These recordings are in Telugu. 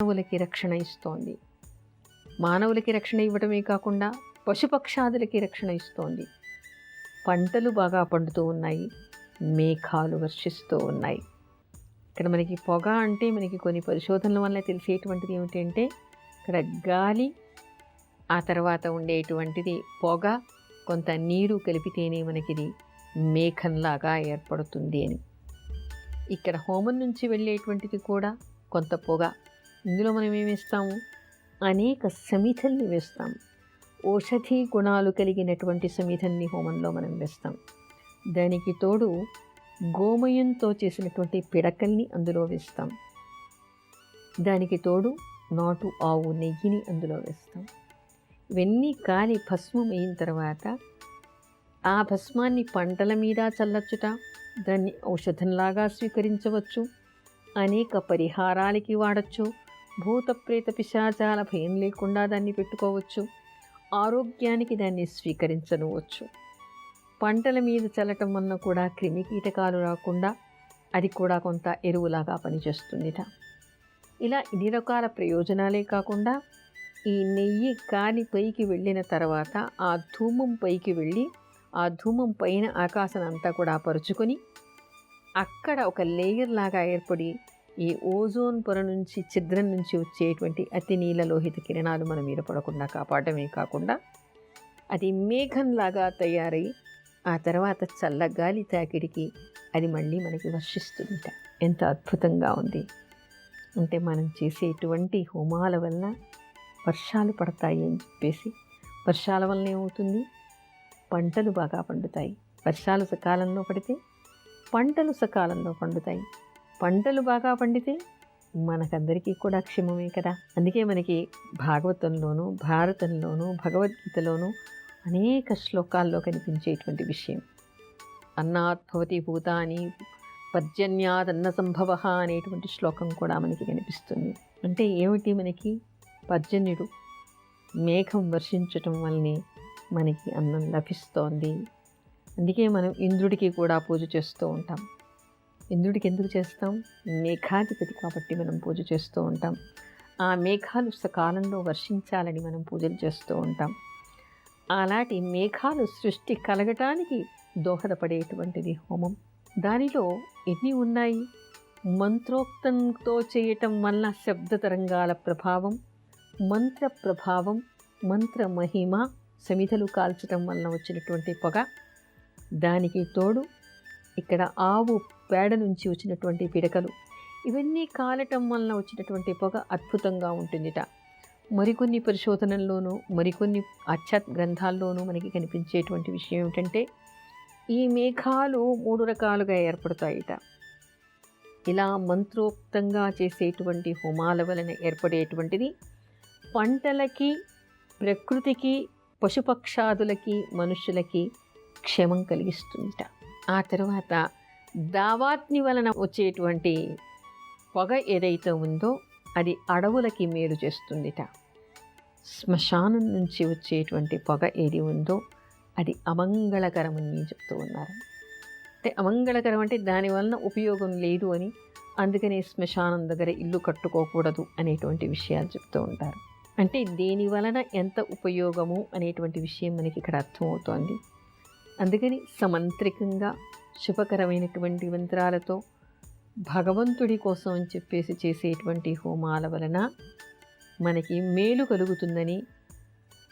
మానవులకి రక్షణ ఇస్తోంది. మానవులకి రక్షణ ఇవ్వడమే కాకుండా పశుపక్షాదులకి రక్షణ ఇస్తోంది. పంటలు బాగా పండుతూ ఉన్నాయి, మేఘాలు వర్షిస్తూ ఉన్నాయి. ఇక్కడ మనకి పొగ అంటే మనకి కొన్ని పరిశోధనల వల్ల తెలిసేటువంటిది ఏమిటంటే, ఇక్కడ గాలి, ఆ తర్వాత ఉండేటువంటిది పొగ, కొంత నీరు కలిపితేనే మనకిది మేఘంలాగా ఏర్పడుతుంది అని. ఇక్కడ హోమం నుంచి వెళ్ళేటువంటిది కూడా కొంత పొగ. ఇందులో మనం ఏమి వేస్తాము? అనేక సమిధల్ని వేస్తాము. ఔషధీ గుణాలు కలిగినటువంటి సమిధల్ని హోమంలో మనం వేస్తాం. దానికి తోడు గోమయంతో చేసినటువంటి పిడకల్ని అందులో వేస్తాం. దానికి తోడు నాటు ఆవు నెయ్యిని అందులో వేస్తాం. ఇవన్నీ కాలి భస్మం అయిన తర్వాత ఆ భస్మాన్ని పంటల మీద చల్లచ్చుట, దాన్ని ఔషధంలాగా స్వీకరించవచ్చు, అనేక పరిహారాలకి వాడచ్చు, భూత ప్రేత పిశాచాల భయం లేకుండా దాన్ని పెట్టుకోవచ్చు, ఆరోగ్యానికి దాన్ని స్వీకరించవచ్చు. పంటల మీద చల్లటం వలన కూడా క్రిమి కీటకాలు రాకుండా అది కూడా కొంత ఎరువులాగా పనిచేస్తుందిట. ఇలా ఇన్ని రకాల ప్రయోజనాలే కాకుండా ఈ నెయ్యి కాలి పైకి వెళ్ళిన తర్వాత ఆ ధూమం పైకి వెళ్ళి ఆ ధూమం పైన ఆకాశం అంతా కూడా పరుచుకొని అక్కడ ఒక లేయర్ లాగా ఏర్పడి ఈ ఓజోన్ పొర నుంచి, ఛిద్రం నుంచి వచ్చేటువంటి అతి నీలలోహిత కిరణాలు మన మీద పడకుండా కాపాడమే కాకుండా అది మేఘంలాగా తయారై ఆ తర్వాత చల్లగాలి తాకిడికి అది మళ్ళీ మనకి వర్షిస్తుందిట. ఎంత అద్భుతంగా ఉంది అంటే, మనం చేసేటువంటి హోమాల వల్ల వర్షాలు పడతాయి అని చెప్పేసి, వర్షాల వల్ల ఏమవుతుంది? పంటలు బాగా పండుతాయి. వర్షాలు సకాలంలో పడితే పంటలు సకాలంలో పండుతాయి. పంటలు బాగా పండితే మనకందరికీ కూడా క్షేమమే కదా. అందుకే మనకి భాగవతంలోనూ, భారతంలోనూ, భగవద్గీతలోనూ అనేక శ్లోకాల్లో కనిపించేటువంటి విషయం. అన్నాత్ భవతి భూతాని పర్జన్యాదన్న సంభవ అనేటువంటి శ్లోకం కూడా మనకి కనిపిస్తుంది. అంటే ఏమిటి? మనకి పర్జన్యుడు, మేఘం వర్షించటం వల్లనే మనకి అన్నం లభిస్తోంది. అందుకే మనం ఇంద్రుడికి కూడా పూజ చేస్తూ ఉంటాం. ఇంద్రుడికి ఎందుకు చేస్తాం? మేఘాధిపతి కాబట్టి మనం పూజ చేస్తూ ఉంటాం. ఆ మేఘాలు సకాలంలో వర్షించాలని మనం పూజలు చేస్తూ ఉంటాం. అలాంటి మేఘాలు సృష్టి కలగటానికి దోహదపడేటువంటిది హోమం. దానిలో ఎన్ని ఉన్నాయి? మంత్రోక్తంతో చేయటం వల్ల శబ్ద తరంగాల ప్రభావం, మంత్ర ప్రభావం, మంత్ర మహిమ, సమిధలు కాల్చటం వలన వచ్చినటువంటి పొగ, దానికి తోడు ఇక్కడ ఆవు పేడ నుంచి వచ్చినటువంటి పిడకలు, ఇవన్నీ కాలటం వలన వచ్చినటువంటి పొగ అద్భుతంగా ఉంటుందిట. మరికొన్ని పరిశోధనల్లోనూ, మరికొన్ని ఆధ్యాత్మిక గ్రంథాల్లోనూ మనకి కనిపించేటువంటి విషయం ఏమిటంటే, ఈ మేఘాలు 3 రకాలుగా ఏర్పడతాయిట. ఇలా మంత్రోక్తంగా చేసేటువంటి హోమాల వలన ఏర్పడేటువంటిది పంటలకి, ప్రకృతికి, పశుపక్షాదులకి, మనుషులకి క్షేమం కలిగిస్తుందిట. ఆ తర్వాత దావాగ్ని వలన వచ్చేటువంటి పొగ ఏదైతే ఉందో అది అడవులకి మేలు చేస్తుందిట. శ్మశానం నుంచి వచ్చేటువంటి పొగ ఏది ఉందో అది అమంగళకరమని చెప్తూ ఉన్నారు. అంటే అమంగళకరం అంటే దాని వలన ఉపయోగం లేదు అని, అందుకనే శ్మశానం దగ్గర ఇల్లు కట్టుకోకూడదు అనేటువంటి విషయాలు చెప్తూ ఉంటారు. అంటే దేని వలన ఎంత ఉపయోగము అనేటువంటి విషయం మనకి ఇక్కడ అర్థమవుతోంది. అందుకని సమంత్రికంగా శుభకరమైనటువంటి మంత్రాలతో భగవంతుడి కోసం అని చెప్పేసి చేసేటువంటి హోమాల వలన మనకి మేలు కలుగుతుందని,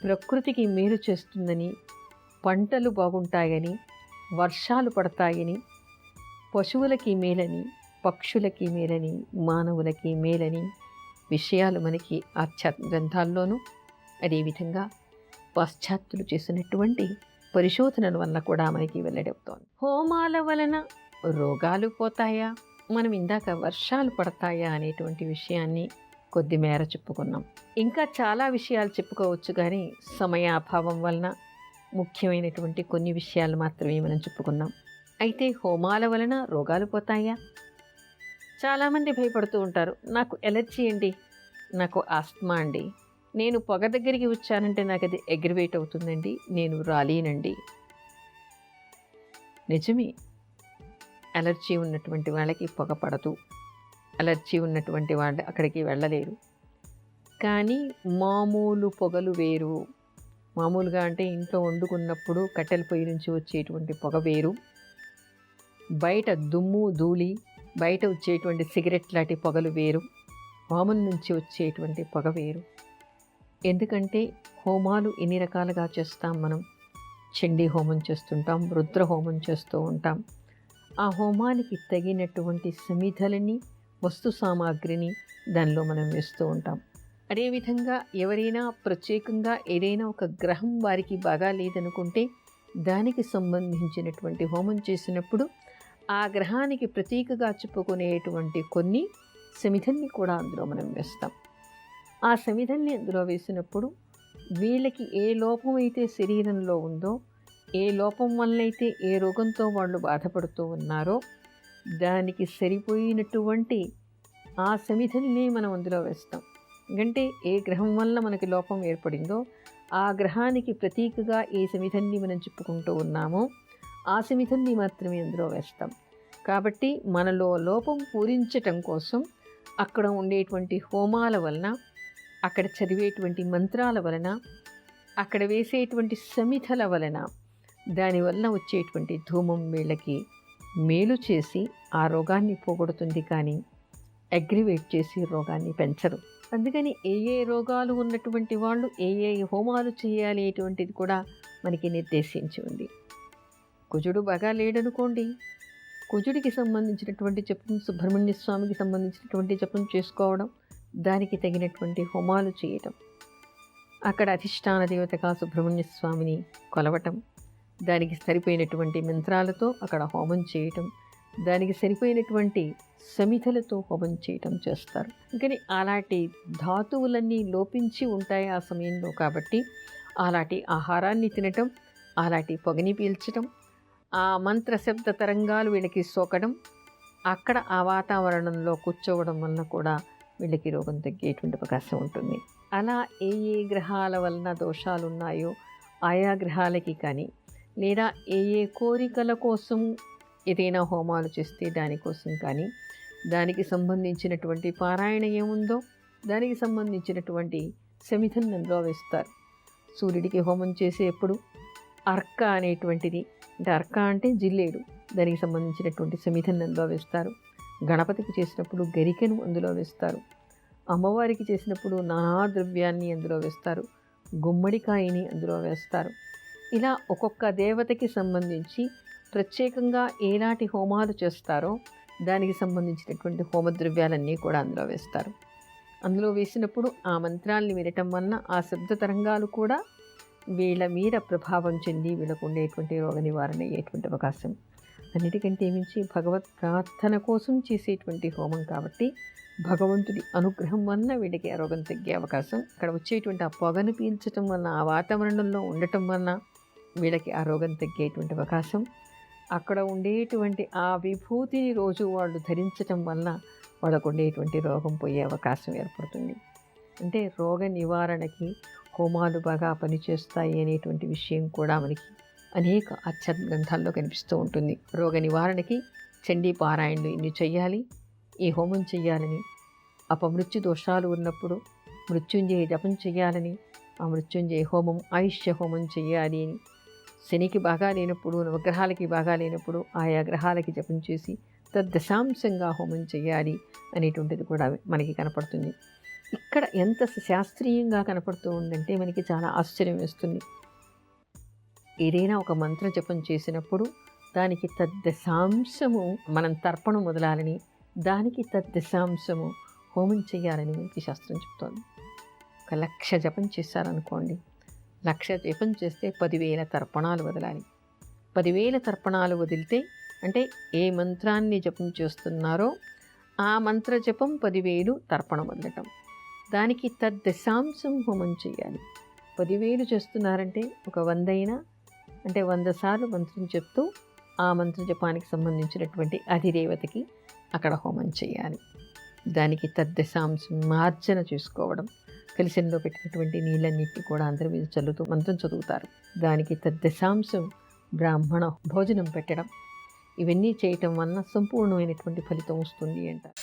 ప్రకృతికి మేలు చేస్తుందని, పంటలు బాగుంటాయని, వర్షాలు పడతాయని, పశువులకి మేలని, పక్షులకి మేలని, మానవులకి మేలని విషయాలు మనకి ఆధ్యాత్మిక గ్రంథాల్లోనూ, అదేవిధంగా పాశ్చాత్యులు చేసినటువంటి పరిశోధనల వల్ల కూడా మనకి వెల్లడవుతోంది. హోమాల వలన రోగాలు పోతాయా, మనం ఇందాక వర్షాలు పడతాయా అనేటువంటి విషయాన్ని కొద్ది మేర చెప్పుకున్నాం. ఇంకా చాలా విషయాలు చెప్పుకోవచ్చు, కానీ సమయాభావం వలన ముఖ్యమైనటువంటి కొన్ని విషయాలు మాత్రమే మనం చెప్పుకున్నాం. అయితే హోమాల వలన రోగాలు పోతాయా? చాలామంది భయపడుతూ ఉంటారు. నాకు ఎలర్జీ అండి, నాకు ఆస్తమా అండి, నేను పొగ దగ్గరికి వచ్చానంటే నాకు అది అగ్రివేట్ అవుతుందండి, నేను రాలేనండి. నిజమే, అలర్జీ ఉన్నటువంటి వాళ్ళకి పొగ పడదు, అలర్జీ ఉన్నటువంటి వాళ్ళు అక్కడికి వెళ్ళలేరు. కానీ మామూలు పొగలు వేరు. మామూలుగా అంటే ఇంట్లో వండుకున్నప్పుడు కట్టెల పొయ్యి నుంచి వచ్చేటువంటి పొగ వేరు, బయట దుమ్ము ధూళి బయట వచ్చేటువంటి సిగరెట్ లాంటి పొగలు వేరు, హోమం నుంచి వచ్చేటువంటి పొగ వేరు. ఎందుకంటే హోమాలు ఎన్ని రకాలుగా చేస్తాం మనం. చండీ హోమం చేస్తుంటాం, రుద్ర హోమం చేస్తూ ఉంటాం. ఆ హోమానికి తగినటువంటి సమిధలని, వస్తు సామాగ్రిని దానిలో మనం వేస్తూ ఉంటాం. అదేవిధంగా ఎవరైనా ప్రత్యేకంగా ఏదైనా ఒక గ్రహం వారికి బాగా లేదనుకుంటే దానికి సంబంధించినటువంటి హోమం చేసినప్పుడు ఆ గ్రహానికి ప్రతీకగా చెప్పుకునేటువంటి కొన్ని సమిధల్ని కూడా అందులో మనం వేస్తాం. ఆ సమిధల్ని అందులో వేసినప్పుడు వీళ్ళకి ఏ లోపం అయితే శరీరంలో ఉందో, ఏ లోపం వల్లైతే ఏ రోగంతో వాళ్ళు బాధపడుతూ ఉన్నారో దానికి సరిపోయినటువంటి ఆ సమిధల్ని మనం అందులో వేస్తాం. ఎందుకంటే ఏ గ్రహం వల్ల మనకి లోపం ఏర్పడిందో ఆ గ్రహానికి ప్రతీకగా ఏ సమిధల్ని మనం చెప్పుకుంటూ ఉన్నామో ఆ సమిధల్ని మాత్రమే అందులో వేస్తాం. కాబట్టి మనలో లోపం పూరించటం కోసం అక్కడ ఉండేటువంటి హోమాల వలన, అక్కడ చదివేటువంటి మంత్రాల వలన, అక్కడ వేసేటువంటి సమిధల వలన, దానివల్ల వచ్చేటువంటి ధూమం వీళ్ళకి మేలు చేసి ఆ రోగాన్ని పోగొడుతుంది, కానీ అగ్రివేట్ చేసి రోగాన్ని పెంచరు. అందుకని ఏ రోగాలు ఉన్నటువంటి వాళ్ళు ఏ హోమాలు చేయాలి అనేటువంటిది కూడా మనకి నిర్దేశించి ఉంది. కుజుడు బాగా లేడనుకోండి, కుజుడికి సంబంధించినటువంటి జపం, సుబ్రహ్మణ్య స్వామికి సంబంధించినటువంటి జపం చేసుకోవడం, దానికి తగినటువంటి హోమాలు చేయటం, అక్కడ అధిష్టాన దేవతగా సుబ్రహ్మణ్య స్వామిని కొలవటం, దానికి సరిపోయినటువంటి మంత్రాలతో అక్కడ హోమం చేయటం, దానికి సరిపోయినటువంటి సమిధలతో హోమం చేయటం చేస్తారు. కానీ అలాంటి ధాతువులన్నీ లోపించి ఉంటాయి ఆ సమయంలో. కాబట్టి అలాంటి ఆహారాన్ని తినటం, అలాంటి పొగని పీల్చటం, ఆ మంత్ర శబ్ద తరంగాలు వీళ్ళకి సోకడం, అక్కడ ఆ వాతావరణంలో కూర్చోవడం వలన కూడా వీళ్ళకి రోగం తగ్గేటువంటి అవకాశం ఉంటుంది. అలా ఏ గ్రహాల వలన దోషాలు ఉన్నాయో ఆయా గ్రహాలకి కానీ, లేదా ఏ కోరికల కోసం ఏదైనా హోమాలు చేస్తే దానికోసం కానీ, దానికి సంబంధించినటువంటి పారాయణ ఏముందో దానికి సంబంధించినటువంటి సమిధను అందులో వేస్తారు. సూర్యుడికి హోమం చేసేప్పుడు అర్క అనేటువంటిది, అంటే అర్క అంటే జిల్లేడు, దానికి సంబంధించినటువంటి సమిధను అందులో వేస్తారు. గణపతికి చేసినప్పుడు గరికెను అందులో వేస్తారు. అమ్మవారికి చేసినప్పుడు నానా ద్రవ్యాన్ని అందులో వేస్తారు. గుమ్మడికాయని అందులో వేస్తారు. ఇలా ఒక్కొక్క దేవతకి సంబంధించి ప్రత్యేకంగా ఏనాటి హోమాలు చేస్తారో దానికి సంబంధించినటువంటి హోమద్రవ్యాలన్నీ కూడా అందులో వేస్తారు. అందులో వేసినప్పుడు ఆ మంత్రాల్ని వినటం వలన ఆ శబ్ద తరంగాలు కూడా వీళ్ళ మీద ప్రభావం చెంది వీళ్ళకు ఉండేటువంటి రోగ నివారణ అయ్యేటువంటి అవకాశం. అన్నిటికంటే మించి భగవత్ ప్రార్థన కోసం చేసేటువంటి హోమం కాబట్టి భగవంతుడి అనుగ్రహం వలన వీళ్ళకి ఆ రోగం తగ్గే అవకాశం, అక్కడ వచ్చేటువంటి ఆ పొగను పీల్చటం వలన, ఆ వాతావరణంలో ఉండటం వలన వీళ్ళకి ఆ రోగం తగ్గేటువంటి అవకాశం, అక్కడ ఉండేటువంటి ఆ విభూతిని రోజు వాళ్ళు ధరించటం వలన వాళ్ళకు ఉండేటువంటి రోగం పోయే అవకాశం ఏర్పడుతుంది. అంటే రోగ నివారణకి హోమాలు బాగా పనిచేస్తాయి అనేటువంటి విషయం కూడా మనకి అనేక ఆధ్యాత్మిక గ్రంథాల్లో కనిపిస్తూ ఉంటుంది. రోగ నివారణకి చండీ పారాయణలు ఇన్ని చెయ్యాలి, ఈ హోమం చెయ్యాలని, అపమృత్యు దోషాలు ఉన్నప్పుడు మృత్యుంజయ జపం చెయ్యాలని, ఆ మృత్యుంజయ హోమం ఆయుష్య హోమం చెయ్యాలి అని, శనికి బాగా లేనప్పుడు, నవగ్రహాలకి బాగా లేనప్పుడు ఆయా గ్రహాలకి జపం చేసి తద్దశాంశంగా హోమం చెయ్యాలి అనేటువంటిది కూడా మనకి కనపడుతుంది. ఇక్కడ ఎంత శాస్త్రీయంగా కనపడుతూ ఉందంటే మనకి చాలా ఆశ్చర్యం వేస్తుంది. ఏదైనా ఒక మంత్ర జపం చేసినప్పుడు దానికి తద్దశాంశము మనం తర్పణం మొదలాలని, దానికి తద్దశాంశము హోమం చేయాలని మనకి శాస్త్రం చెప్తోంది. 1,00,000 జపం చేశారనుకోండి, 1,00,000 జపం చేస్తే 10,000 తర్పణాలు వదలాలి. 10,000 తర్పణాలు వదిలితే అంటే ఏ మంత్రాన్ని జపం చేస్తున్నారో ఆ మంత్ర జపం 10,000 తర్పణం వదలటం, దానికి తద్దశాంశం హోమం చేయాలి. 10,000 చేస్తున్నారంటే ఒక 100 అయినా, అంటే 100 సార్లు మంత్రం చెప్తూ ఆ మంత్ర జపానికి సంబంధించినటువంటి అధిదేవతకి అక్కడ హోమం చేయాలి. దానికి తద్దశాంశం మార్జన చేసుకోవడం, కలశంలో పెట్టినటువంటి నీళ్ళన్నిటిని కూడా అందరి మీద చల్లుతూ మంత్రం చదువుతారు. దానికి తద్దశాంశం బ్రాహ్మణ భోజనం పెట్టడం, ఇవన్నీ చేయటం వలన సంపూర్ణమైనటువంటి ఫలితం వస్తుంది అంటారు.